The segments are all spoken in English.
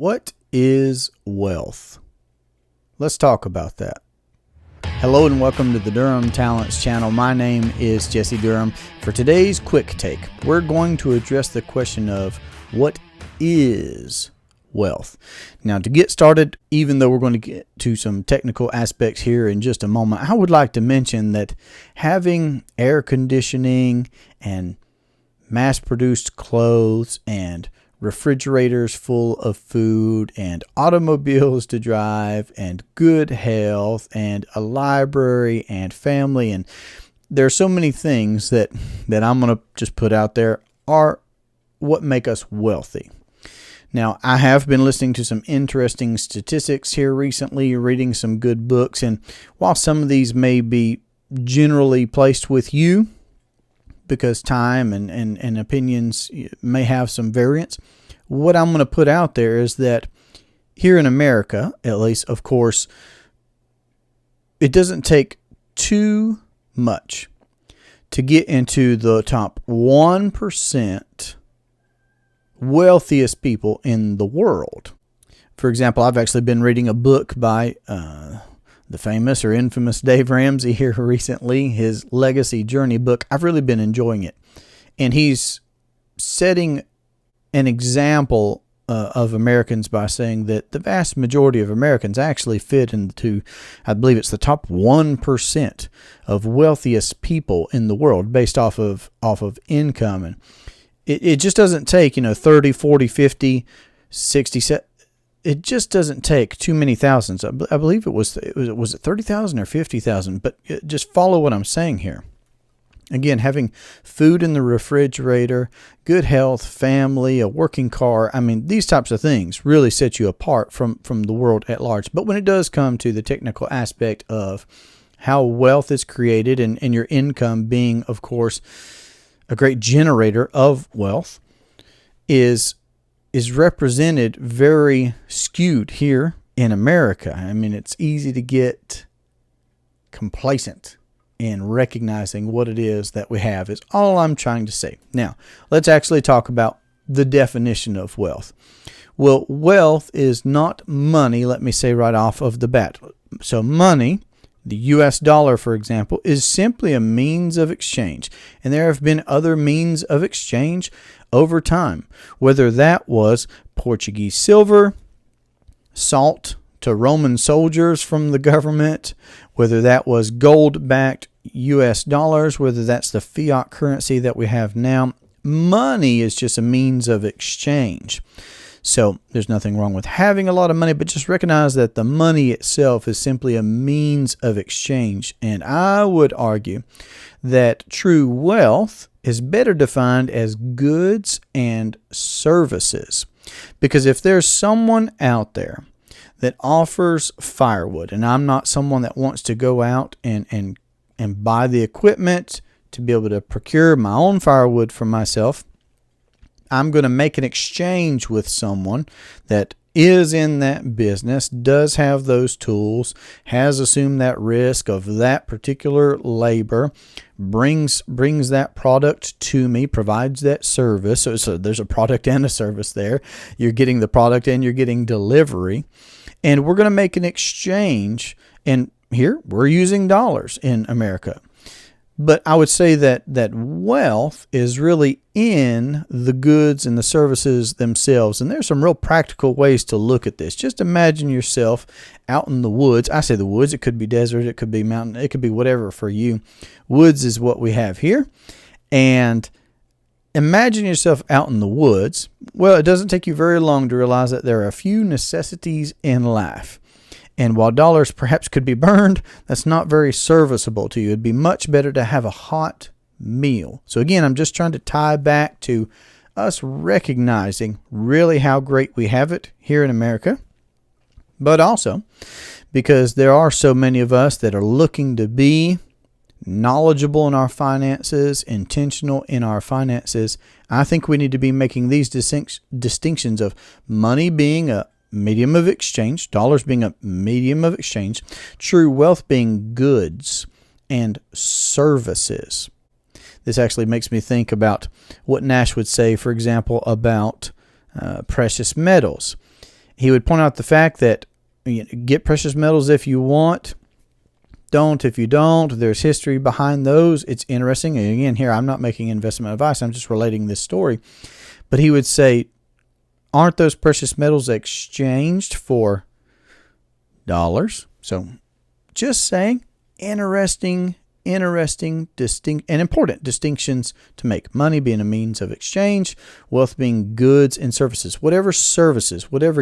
What is wealth? Let's talk about that. Hello and welcome to the Durham Talents channel. My name is Jesse Durham. For today's quick take, we're going to address the question of what is wealth. Now, to get started, even though we're going to get to some technical aspects here in just a moment, I would like to mention that having air conditioning and mass-produced clothes and refrigerators full of food and automobiles to drive and good health and a library and family, and there are so many things that I'm going to just put out there are what make us wealthy. Now, I have been listening to some interesting statistics here recently, reading some good books, and while some of these may be generally placed with you, because time and opinions may have some variance, what I'm going to put out there is that here in America, at least, of course, it doesn't take too much to get into the top 1% wealthiest people in the world. For example, I've actually been reading a book by the famous or infamous Dave Ramsey here recently, his Legacy Journey book. I've really been enjoying it. And he's setting an example of Americans by saying that the vast majority of Americans actually fit into, I believe it's the top 1% of wealthiest people in the world based off of income. And it just doesn't take, 30, 40, 50, 60, it just doesn't take too many thousands. I believe was it 30,000 or 50,000? But just follow what I'm saying here. Again, having food in the refrigerator, good health, family, a working car. I mean, these types of things really set you apart from the world at large. But when it does come to the technical aspect of how wealth is created and your income being, of course, a great generator of wealth, is represented very skewed here in America. I mean, it's easy to get complacent in recognizing what it is that we have is all I'm trying to say. Now, let's actually talk about the definition of wealth. Well, wealth is not money, let me say right off of the bat. So money, the US dollar, for example, is simply a means of exchange. And there have been other means of exchange over time, whether that was Portuguese silver, salt to Roman soldiers from the government, whether that was gold-backed US dollars, whether that's the fiat currency that we have now. Money is just a means of exchange. So there's nothing wrong with having a lot of money, but just recognize that the money itself is simply a means of exchange. And I would argue that true wealth is better defined as goods and services. Because if there's someone out there that offers firewood, and I'm not someone that wants to go out and buy the equipment to be able to procure my own firewood for myself, I'm going to make an exchange with someone that is in that business, does have those tools, has assumed that risk of that particular labor, brings that product to me, provides that service. So there's a product and a service there. You're getting the product and you're getting delivery. And we're going to make an exchange. And here we're using dollars in America. But I would say that wealth is really in the goods and the services themselves. And there's some real practical ways to look at this. Just imagine yourself out in the woods. I say the woods. It could be desert. It could be mountain. It could be whatever for you. Woods is what we have here. And imagine yourself out in the woods. Well, it doesn't take you very long to realize that there are a few necessities in life. And while dollars perhaps could be burned, that's not very serviceable to you. It'd be much better to have a hot meal. So again, I'm just trying to tie back to us recognizing really how great we have it here in America. But also because there are so many of us that are looking to be knowledgeable in our finances, intentional in our finances, I think we need to be making these distinctions of money being a medium of exchange, dollars being a medium of exchange, true wealth being goods and services. This actually makes me think about what Nash would say, for example, about precious metals. He would point out the fact that get precious metals if you want. Don't if you don't. There's history behind those. It's interesting. And again, here, I'm not making investment advice. I'm just relating this story. But he would say, aren't those precious metals exchanged for dollars? So just saying, interesting, distinct, and important distinctions to make. Money being a means of exchange, wealth being goods and services. Whatever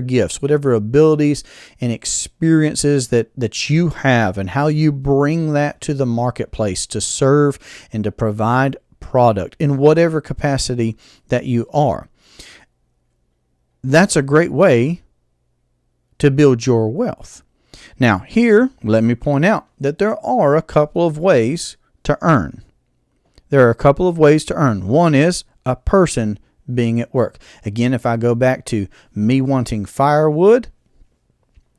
gifts, whatever abilities and experiences that you have, and how you bring that to the marketplace to serve and to provide product in whatever capacity that you are. That's a great way to build your wealth. Now, here, let me point out that there are a couple of ways to earn. One is a person being at work. Again, if I go back to me wanting firewood,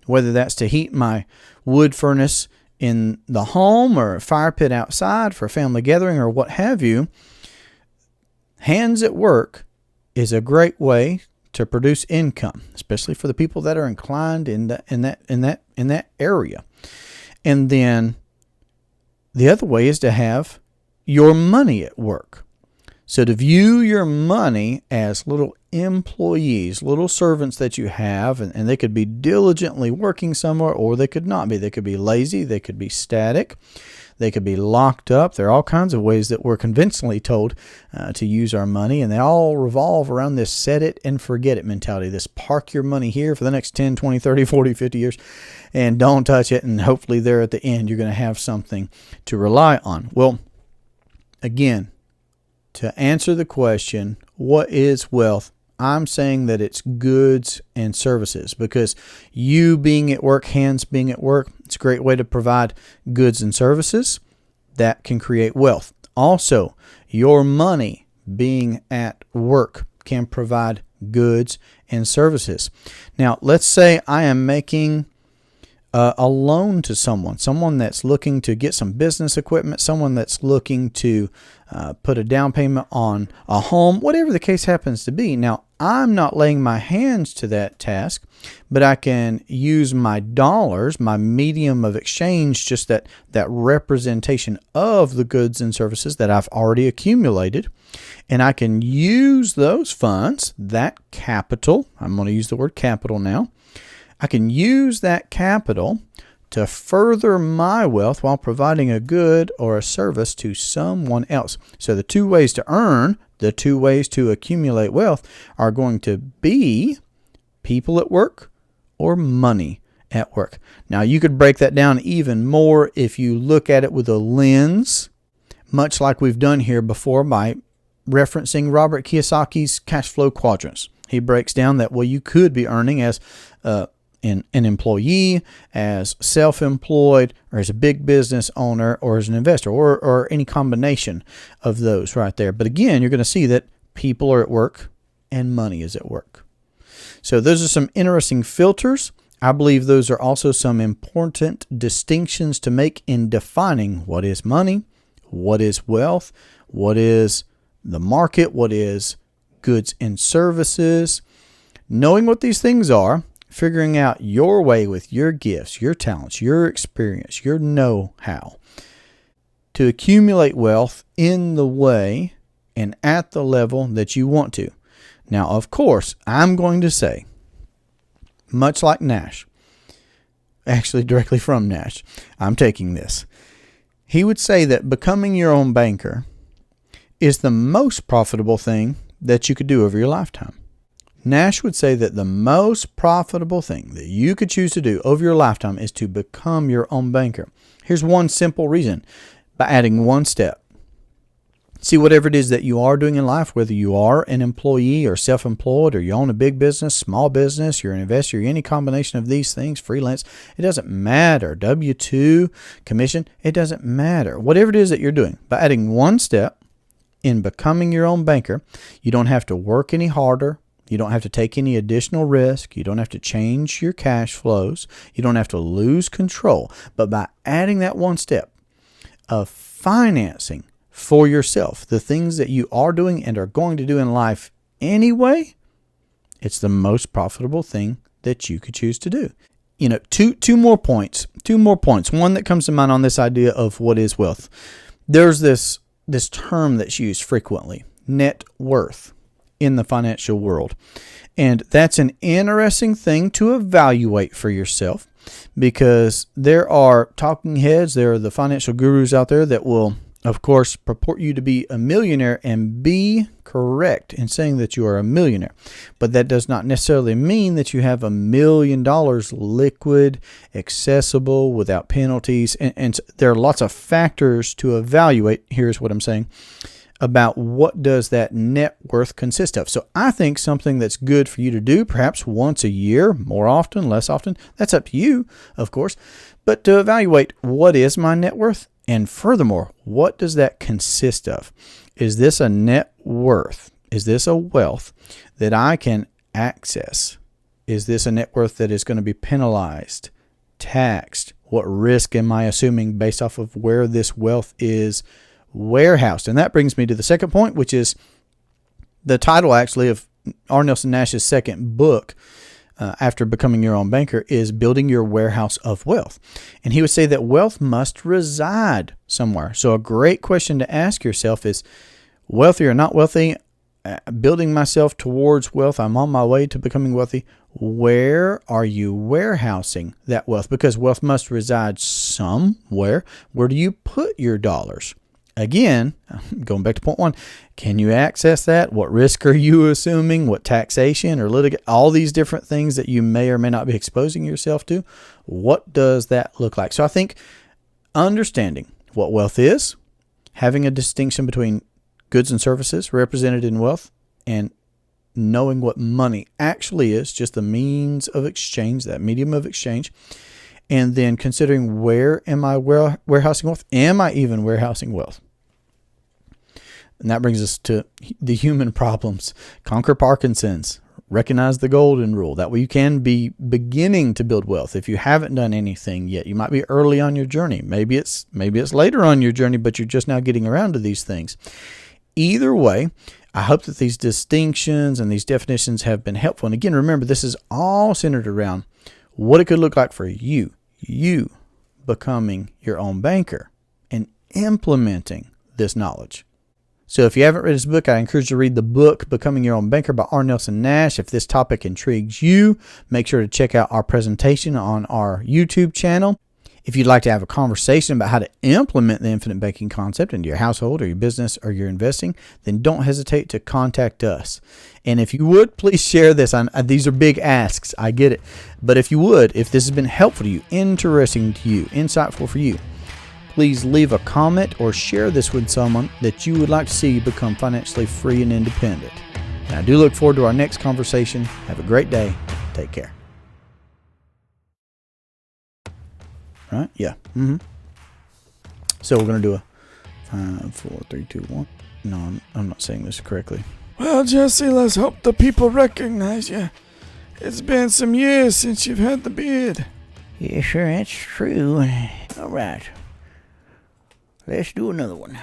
whether that's to heat my wood furnace in the home or a fire pit outside for a family gathering or what have you, hands at work is a great way to produce income, especially for the people that are inclined in that area. And then the other way is to have your money at work. So to view your money as little employees, little servants that you have, and they could be diligently working somewhere, or they could not be. They could be lazy, they could be static, they could be locked up. There are all kinds of ways that we're conventionally told to use our money, and they all revolve around this set it and forget it mentality. This park your money here for the next 10, 20, 30, 40, 50 years, and don't touch it, and hopefully there at the end you're going to have something to rely on. Well, again, to answer the question, what is wealth? I'm saying that it's goods and services, because you being at work, hands being at work, it's a great way to provide goods and services that can create wealth. Also, your money being at work can provide goods and services. Now, let's say I am making a loan to someone that's looking to get some business equipment, someone that's looking to put a down payment on a home, whatever the case happens to be. Now, I'm not laying my hands to that task, but I can use my dollars, my medium of exchange, just that representation of the goods and services that I've already accumulated, and I can use those funds, that capital, I'm going to use the word capital now, I can use that capital to further my wealth while providing a good or a service to someone else. So the two ways to earn, the two ways to accumulate wealth are going to be people at work or money at work. Now, you could break that down even more if you look at it with a lens, much like we've done here before by referencing Robert Kiyosaki's cash flow quadrants. He breaks down that, well, you could be earning as an employee, as self-employed, or as a big business owner, or as an investor, or any combination of those right there. But again, you're going to see that people are at work and money is at work. So those are some interesting filters. I believe those are also some important distinctions to make in defining what is money, what is wealth, what is the market, what is goods and services. Knowing what these things are, figuring out your way with your gifts, your talents, your experience, your know-how to accumulate wealth in the way and at the level that you want to. Now, of course, I'm going to say, much like Nash, actually directly from Nash, I'm taking this. He would say that becoming your own banker is the most profitable thing that you could do over your lifetime. Nash would say that the most profitable thing that you could choose to do over your lifetime is to become your own banker. Here's one simple reason: by adding one step. See, whatever it is that you are doing in life, whether you are an employee or self-employed, or you own a big business, small business, you're an investor, you're any combination of these things, freelance, it doesn't matter. W-2, commission, it doesn't matter. Whatever it is that you're doing, by adding one step in becoming your own banker, you don't have to work any harder. You don't have to take any additional risk. You don't have to change your cash flows. You don't have to lose control. But by adding that one step of financing for yourself the things that you are doing and are going to do in life anyway, it's the most profitable thing that you could choose to do. Two more points. One that comes to mind on this idea of what is wealth. There's this term that's used frequently, net worth, in the financial world. And that's an interesting thing to evaluate for yourself, because there are talking heads, there are the financial gurus out there that will, of course, purport you to be a millionaire and be correct in saying that you are a millionaire. But that does not necessarily mean that you have $1 million liquid, accessible, without penalties. And there are lots of factors to evaluate. Here's what I'm saying about what does that net worth consist of. So I think something that's good for you to do, perhaps once a year, more often, less often, that's up to you, of course, but to evaluate what is my net worth, and furthermore, what does that consist of? Is this a net worth? Is this a wealth that I can access? Is this a net worth that is going to be penalized, taxed? What risk am I assuming based off of where this wealth is warehoused? And that brings me to the second point, which is the title actually of R. Nelson Nash's second book, after becoming your own banker, is Building Your Warehouse of Wealth. And he would say that wealth must reside somewhere. So a great question to ask yourself is, wealthy or not wealthy, building myself towards wealth, I'm on my way to becoming wealthy. Where are you warehousing that wealth? Because wealth must reside somewhere. Where do you put your dollars? Again, going back to point one, can you access that? What risk are you assuming? What taxation or litigation? All these different things that you may or may not be exposing yourself to. What does that look like? So I think understanding what wealth is, having a distinction between goods and services represented in wealth, and knowing what money actually is, just the means of exchange, that medium of exchange, and then considering where am I warehousing wealth? Am I even warehousing wealth? And that brings us to the human problems. Conquer Parkinson's. Recognize the golden rule. That way you can be beginning to build wealth. If you haven't done anything yet, you might be early on your journey. Maybe it's later on your journey, but you're just now getting around to these things. Either way, I hope that these distinctions and these definitions have been helpful. And again, remember, this is all centered around what it could look like for you becoming your own banker and implementing this knowledge. So if you haven't read his book, I encourage you to read the book, Becoming Your Own Banker by R. Nelson Nash. If this topic intrigues you, make sure to check out our presentation on our YouTube channel. If you'd like to have a conversation about how to implement the infinite banking concept into your household or your business or your investing, then don't hesitate to contact us. And if you would, please share this. These are big asks. I get it. But if you would, if this has been helpful to you, interesting to you, insightful for you, please leave a comment or share this with someone that you would like to see become financially free and independent. And I do look forward to our next conversation. Have a great day. Take care. Right? Yeah. So we're going to do a 5, 4, 3, 2, 1. No, I'm not saying this correctly. Well, Jesse, let's hope the people recognize you. It's been some years since you've had the beard. Yeah, sure, that's true. All right. Let's do another one.